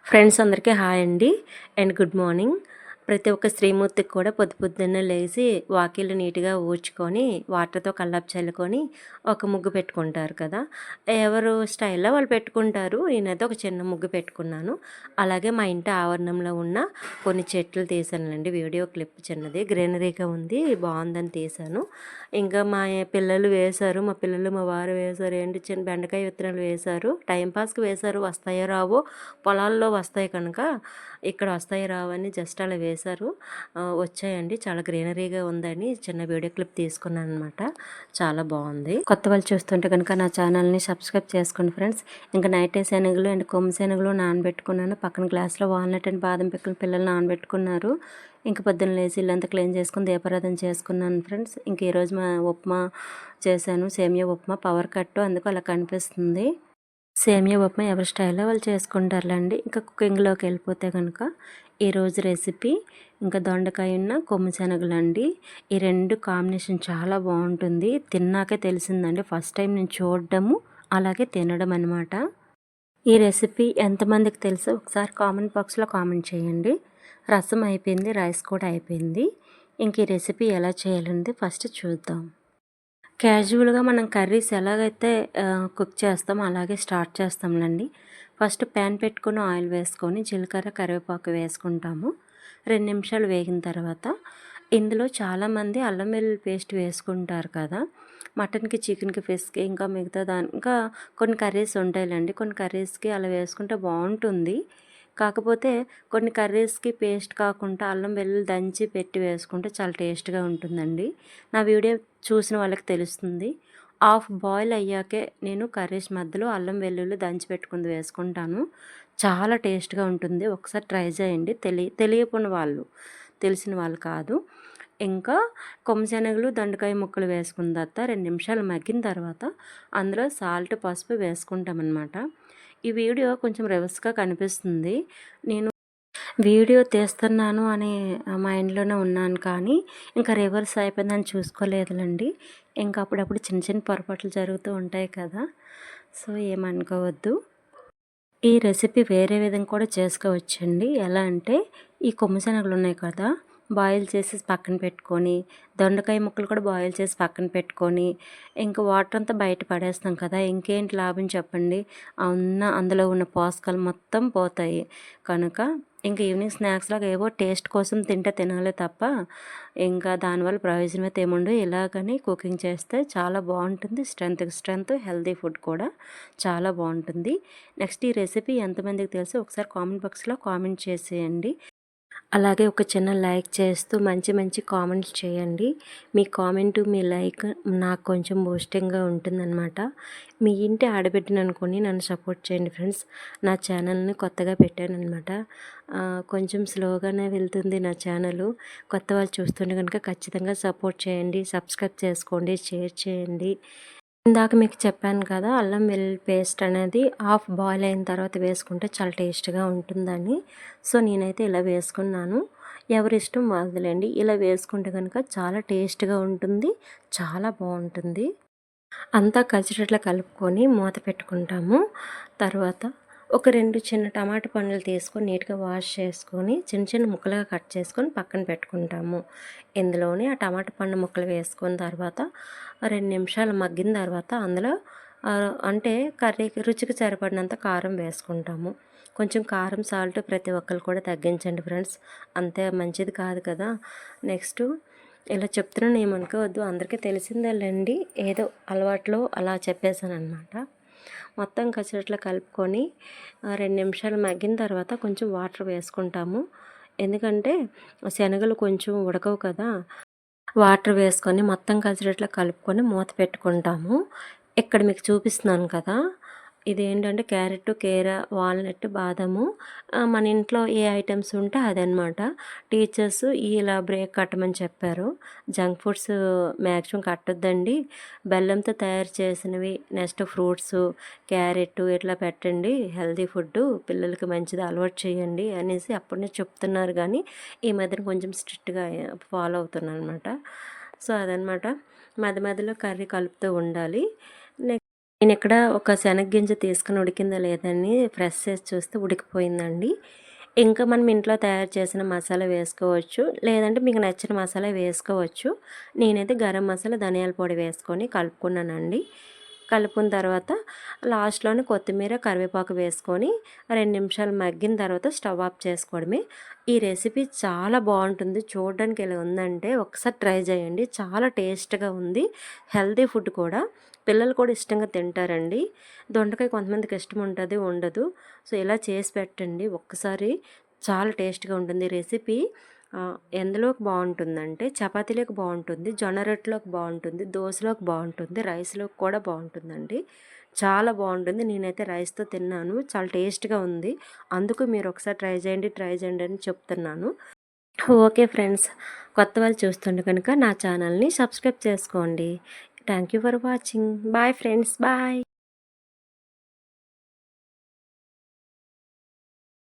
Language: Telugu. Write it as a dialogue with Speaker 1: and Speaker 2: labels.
Speaker 1: ఫ్రెండ్స్ అందరికీ హాయ్ అండి అండ్ గుడ్ మార్నింగ్. ప్రతి ఒక్క స్త్రీమూర్తికి కూడా పొద్దున్నే లేచి వాకిళ్ళు నీట్గా ఊడ్చుకొని వాటర్తో కల్లాపు చల్లుకొని ఒక ముగ్గు పెట్టుకుంటారు కదా. ఎవరు స్టైల్లో వాళ్ళు పెట్టుకుంటారు. నేనైతే ఒక చిన్న ముగ్గు పెట్టుకున్నాను. అలాగే మా ఇంటి ఆవరణంలో ఉన్న కొన్ని చెట్లు తీసానండి. వీడియో క్లిప్ చిన్నది గ్రీనరీగా ఉంది, బాగుందని తీశాను. ఇంకా మా పిల్లలు వేశారు, మా పిల్లలు మా వారు వేశారు. ఏంటి చిన్న బెండకాయ విత్తనాలు వేశారు, టైంపాస్కి వేశారు. వస్తాయో రావో, పొలాల్లో వస్తాయి కనుక ఇక్కడ వస్తాయి రావని జస్ట్ అలా వేశారు. వచ్చాయండి, చాలా గ్రీనరీగా ఉందని చిన్న వీడియో క్లిప్ తీసుకున్నాను అనమాట. చాలా బాగుంది. కొత్త వాళ్ళు చూస్తుంటే కనుక నా ఛానల్ని సబ్స్క్రైబ్ చేసుకోండి ఫ్రెండ్స్. ఇంకా నైట్ శనగలు అండ్ కొమ్ము శనగలు నానబెట్టుకున్నాను. పక్కన గ్లాస్లో వాల్నట్ అండ్ బాదం పిక్కలు పిల్లలు నానబెట్టుకున్నారు. ఇంక పొద్దున్న లేచి ఇల్లంతా క్లీన్ చేసుకుని దీపారాధన చేసుకున్నాను ఫ్రెండ్స్. ఇంక ఈరోజు మా ఉప్మా చేశాను, సేమియా ఉప్మా. పవర్ కట్ అందుకు అలా కనిపిస్తుంది. సేమియా ఉప్మా ఎవరి స్టైల్లో వాళ్ళు చేసుకుంటారులేండి. ఇంకా కుకింగ్లోకి వెళ్ళిపోతే కనుక ఈరోజు రెసిపీ ఇంకా దొండకాయ ఉన్న కొమ్ము శనగలండి. ఈ రెండు కాంబినేషన్ చాలా బాగుంటుంది. తిన్నాకే తెలిసిందండి, ఫస్ట్ టైం నేను చూడడము అలాగే తినడం అనమాట. ఈ రెసిపీ ఎంతమందికి తెలుసో ఒకసారి కామెంట్ బాక్స్లో కామెంట్ చేయండి. రసం అయిపోయింది, రైస్ కూడా అయిపోయింది. ఇంక ఈ రెసిపీ ఎలా చేయాలండి ఫస్ట్ చూద్దాం. క్యాజువల్గా మనం కర్రీస్ ఎలాగైతే కుక్ చేస్తామో అలాగే స్టార్ట్ చేస్తాంలేండి. ఫస్ట్ ప్యాన్ పెట్టుకొని ఆయిల్ వేసుకొని జీలకర్ర కరివేపాకు వేసుకుంటాము. 2 నిమిషాలు వేగిన తర్వాత ఇందులో చాలామంది అల్లం వెల్లుల్లి పేస్ట్ వేసుకుంటారు కదా. మటన్కి, చికెన్కి, ఫిష్కి ఇంకా మిగతా ఇంకా కొన్ని కర్రీస్ ఉంటాయిలేండి. కొన్ని కర్రీస్కి అలా వేసుకుంటే బాగుంటుంది. కాకపోతే కొన్ని కర్రీస్కి పేస్ట్ కాకుండా అల్లం వెల్లుల్లి దంచి పెట్టి వేసుకుంటే చాలా టేస్ట్గా ఉంటుందండి. నా వీడియో చూసిన వాళ్ళకి తెలుస్తుంది. హాఫ్ బాయిల్ అయ్యాకే నేను కర్రీస్ మధ్యలో అల్లం వెల్లుల్లి దంచి పెట్టుకుంది వేసుకుంటాను. చాలా టేస్ట్గా ఉంటుంది. ఒకసారి ట్రై చేయండి. తెలియకున్న వాళ్ళు, తెలిసిన వాళ్ళు కాదు. ఇంకా కొమ్ము శనగలు, దొండకాయ ముక్కలు వేసుకున్న తర్వాత 2 నిమిషాలు మగ్గిన తర్వాత అందులో సాల్ట్, పసుపు వేసుకుంటామన్నమాట. ఈ వీడియో కొంచెం రివర్స్గా కనిపిస్తుంది. నేను వీడియో తీస్తున్నాను అనే మైండ్లోనే ఉన్నాను, కానీ ఇంకా రివర్స్ అయిపోయిందని చూసుకోలేదులండి. ఇంకా అప్పుడప్పుడు చిన్న చిన్న పొరపాట్లు జరుగుతూ ఉంటాయి కదా, సో ఏమనుకోవద్దు. ఈ రెసిపీ వేరే విధంగా కూడా చేసుకోవచ్చండి. ఎలా అంటే ఈ కొమ్ము శనగలు ఉన్నాయి కదా, బాయిల్ చేసి పక్కన పెట్టుకొని, దొండకాయ ముక్కలు కూడా బాయిల్ చేసి పక్కన పెట్టుకొని, ఇంకా వాటర్ అంతా బయట పడేస్తాం కదా, ఇంకేంటి లాభం చెప్పండి. అందులో ఉన్న పోషకాలు మొత్తం పోతాయి కనుక ఇంకా ఈవినింగ్ స్నాక్స్ లాగా ఏవో టేస్ట్ కోసం తినాలి తప్ప ఇంకా దానివల్ల ప్రయోజనం అయితే ఏముండదు. ఇలాగని కుకింగ్ చేస్తే చాలా బాగుంటుంది. స్ట్రెంత్, హెల్తీ ఫుడ్ కూడా చాలా బాగుంటుంది. నెక్స్ట్ ఈ రెసిపీ ఎంతమందికి తెలుసో ఒకసారి కామెంట్ బాక్స్లో కామెంట్ చేసేయండి. అలాగే ఒక చిన్న లైక్ చేస్తూ మంచి మంచి కామెంట్స్ చేయండి. మీ కామెంటు, మీ లైక్ నాకు కొంచెం బూస్టింగ్గా ఉంటుందన్నమాట. మీ ఇంటి ఆడబిడ్డను అనుకొని నన్ను సపోర్ట్ చేయండి ఫ్రెండ్స్. నా ఛానల్ని కొత్తగా పెట్టానన్నమాట. కొంచెం స్లోగానే వెళ్తుంది నా ఛానల్. కొత్త వాళ్ళు చూస్తుంటే కనుక ఖచ్చితంగా సపోర్ట్ చేయండి, సబ్స్క్రైబ్ చేసుకోండి, షేర్ చేయండి. ఇందాక మీకు చెప్పాను కదా, అల్లం వెల్లుల్లి పేస్ట్ అనేది హాఫ్ బాయిల్ అయిన తర్వాత వేసుకుంటే చాలా టేస్ట్గా ఉంటుందని. సో నేనైతే ఇలా వేసుకున్నాను. ఎవరి ఇష్టం వాళ్ళదిలేండి. ఇలా వేసుకుంటే కనుక చాలా టేస్ట్గా ఉంటుంది, చాలా బాగుంటుంది. అంతా కలిసేటట్లు కలుపుకొని మూత పెట్టుకుంటాము. తర్వాత ఒక 2 చిన్న టమాటా పండ్లు తీసుకొని నీట్గా వాష్ చేసుకొని చిన్న చిన్న ముక్కలుగా కట్ చేసుకొని పక్కన పెట్టుకుంటాము. ఇందులోనే ఆ టమాటా పండు ముక్కలు వేసుకున్న తర్వాత 2 నిమిషాలు మగ్గిన తర్వాత అందులో అంటే కర్రీకి రుచికి సరిపడినంత కారం వేసుకుంటాము. కొంచెం కారం, సాల్ట్ ప్రతి ఒక్కరు కూడా తగ్గించండి ఫ్రెండ్స్, అంతే మంచిది కాదు కదా. నెక్స్ట్ ఇలా చెప్తున్నాను ఏమనుకోవద్దు, అందరికీ తెలిసిందేలేండి, ఏదో అలవాట్లో అలా చెప్పేశాను అనమాట. మొత్తం కసిరట్లో కలుపుకొని 2 నిమిషాలు మగ్గిన తర్వాత కొంచెం వాటర్ వేసుకుంటాము. ఎందుకంటే శనగలు కొంచెం ఉడకవు కదా. వాటర్ వేసుకొని మొత్తం కలిసేటట్లు కలుపుకొని మూత పెట్టుకుంటాము. ఇక్కడ మీకు చూపిస్తున్నాను కదా, ఇదేంటంటే క్యారెట్, కీర, వాల్నట్, బాదము, మన ఇంట్లో ఏ ఐటమ్స్ ఉంటే అదనమాట. టీచర్స్ ఇలా బ్రేక్ కట్టమని చెప్పారు. జంక్ ఫుడ్స్ మ్యాక్సిమం కట్టొద్దండి, బెల్లంతో తయారు చేసినవి, నెక్స్ట్ ఫ్రూట్స్, క్యారెట్ ఇట్లా పెట్టండి, హెల్తీ ఫుడ్ పిల్లలకి మంచిది అలవాటు చేయండి అనేసి అప్పటినే చెప్తున్నారు. కానీ ఈ మధ్యన కొంచెం స్ట్రిక్ట్గా ఫాలో అవుతున్నాను అనమాట. సో అదనమాట, మధ్య మధ్యలో కర్రీ కలుపుతూ ఉండాలి. నేనిక్కడ ఒక శనగగింజ తీసుకొని ఉడికిందా లేదని ప్రెస్ చేసి చూస్తే ఉడికిపోయిందండి. ఇంకా మనం ఇంట్లో తయారు చేసిన మసాలా వేసుకోవచ్చు. లేదంటే మీకు నచ్చిన మసాలా వేసుకోవచ్చు. నేనైతే గరం మసాలా, ధనియాల పొడి వేసుకొని కలుపుకున్నానండి. కలుపుకున్న తర్వాత లాస్ట్‌లోనే కొత్తిమీర, కరివేపాకు వేసుకొని 2 నిమిషాలు మగ్గిన తర్వాత స్టవ్ ఆఫ్ చేసుకోవడమే. ఈ రెసిపీ చాలా బావుంటుంది. చూడడానికి ఎలా ఉందంటే ఒకసారి ట్రై చేయండి. చాలా టేస్ట్‌గా ఉంది. హెల్తీ ఫుడ్ కూడా. పిల్లలు కూడా ఇష్టంగా తింటారండి. దొండకాయ కొంతమందికి ఇష్టం ఉంటది, ఉండదు. సో, ఇలా చేసి పెట్టండి ఒక్కసారి. చాలా టేస్ట్‌గా ఉంటుంది. రెసిపీ ఎందులోకి బావుంటుందంటే చపాతీలోకి బావుంటుంది, జొన్న రొట్టెలోకి బావుంటుంది, దోసలోకి బావుంటుంది, రైస్‌లోకి కూడా బావుంటుందండి. చాలా బావుంటుంది. నేనైతే రైస్‌తో తిన్నాను. చాలా టేస్ట్‌గా ఉంది. అందుకు మీరు ఒకసారి ట్రై చేయండి అని చెప్తున్నాను. Okay friends. కొత్త వాళ్ళు చూస్తుంటే కనుక నా ఛానల్‌ని సబ్స్క్రైబ్ చేసుకోండి. Thank you for watching. Bye friends. Bye.